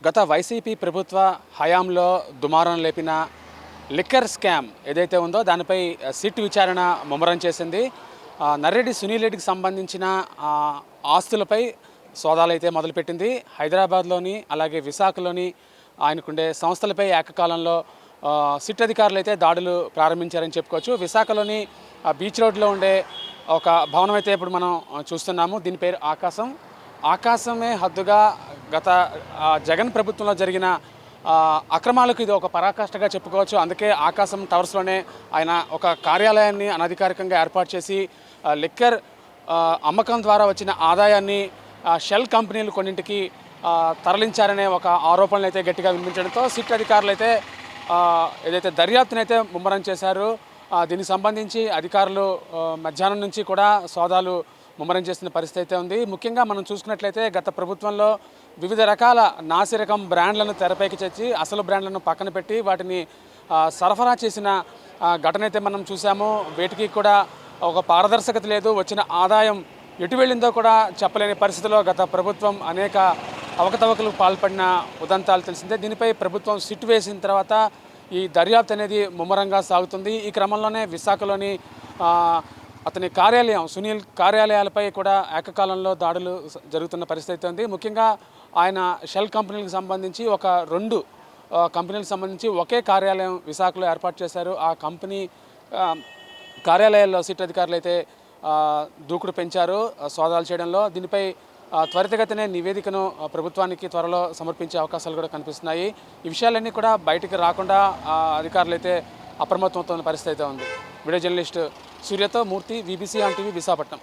గత వైసీపీ ప్రభుత్వ హయాంలో దుమారం లేపిన లిక్కర్ స్కామ్ ఏదైతే ఉందో దానిపై సిట్ విచారణ ముమ్మరం చేసింది. నర్రెడ్డి సునీల్ రెడ్డికి సంబంధించిన ఆస్తులపై సోదాలు అయితే మొదలుపెట్టింది. హైదరాబాద్లోని అలాగే విశాఖలోని ఆయనకుండే సంస్థలపై ఏకకాలంలో సిట్ అధికారులు అయితే దాడులు ప్రారంభించారని చెప్పుకోవచ్చు. విశాఖలోని బీచ్ రోడ్లో ఉండే ఒక భవనం అయితే ఇప్పుడు మనం చూస్తున్నాము. దీని పేరు ఆకాశం. ఆకాశమే హద్దుగా గత జగన్ ప్రభుత్వంలో జరిగిన అక్రమాలకు ఇది ఒక పరాకాష్ఠగా చెప్పుకోవచ్చు. అందుకే ఆకాశం టవర్స్లోనే ఆయన ఒక కార్యాలయాన్ని అనధికారికంగా ఏర్పాటు చేసి లిక్కర్ అమ్మకం ద్వారా వచ్చిన ఆదాయాన్ని షెల్ కంపెనీలు కొన్నింటికి తరలించారనే ఒక ఆరోపణలు అయితే గట్టిగా వినిపించడంతో సిట్ అధికారులు అయితే ఏదైతే దర్యాప్తునైతే ముమ్మరం చేశారు. దీనికి సంబంధించి అధికారులు మధ్యాహ్నం నుంచి కూడా సోదాలు ముమ్మరం చేసిన పరిస్థితి అయితే ఉంది. ముఖ్యంగా మనం చూసుకున్నట్లయితే గత ప్రభుత్వంలో వివిధ రకాల నాసిరకం బ్రాండ్లను తెరపైకి తెచ్చి అసలు బ్రాండ్లను పక్కన పెట్టి వాటిని సరఫరా చేసిన ఘటన అయితే మనం చూసాము. వీటికి కూడా ఒక పారదర్శకత లేదు. వచ్చిన ఆదాయం ఎటు వెళ్ళిందో కూడా చెప్పలేని పరిస్థితిలో గత ప్రభుత్వం అనేక అవకతవకలకు పాల్పడిన ఉదంతాలు తెలిసిందే. దీనిపై ప్రభుత్వం సిట్ వేసిన తర్వాత ఈ దర్యాప్తు అనేది ముమ్మరంగా సాగుతుంది. ఈ క్రమంలోనే విశాఖలోని అతని కార్యాలయం సునీల్ కార్యాలయాలపై కూడా ఏకకాలంలో దాడులు జరుగుతున్న పరిస్థితి ఉంది. ముఖ్యంగా ఆయన షెల్ కంపెనీలకు సంబంధించి ఒక 2 కంపెనీలకు సంబంధించి ఒకే కార్యాలయం విశాఖలో ఏర్పాటు చేశారు. ఆ కంపెనీ కార్యాలయాల్లో సిట్ అధికారులు అయితే దూకుడు పెంచారు సోదాలు చేయడంలో. దీనిపై త్వరితగతినే నివేదికను ప్రభుత్వానికి త్వరలో సమర్పించే అవకాశాలు కూడా కనిపిస్తున్నాయి. ఈ విషయాలన్నీ కూడా బయటికి రాకుండా అధికారులు అయితే అప్రమత్తమవుతున్న పరిస్థితి అయితే ఉంది. వీడియో జర్నలిస్ట్ సూర్యతో Murthy, VBC on TV, Visakhapatnam.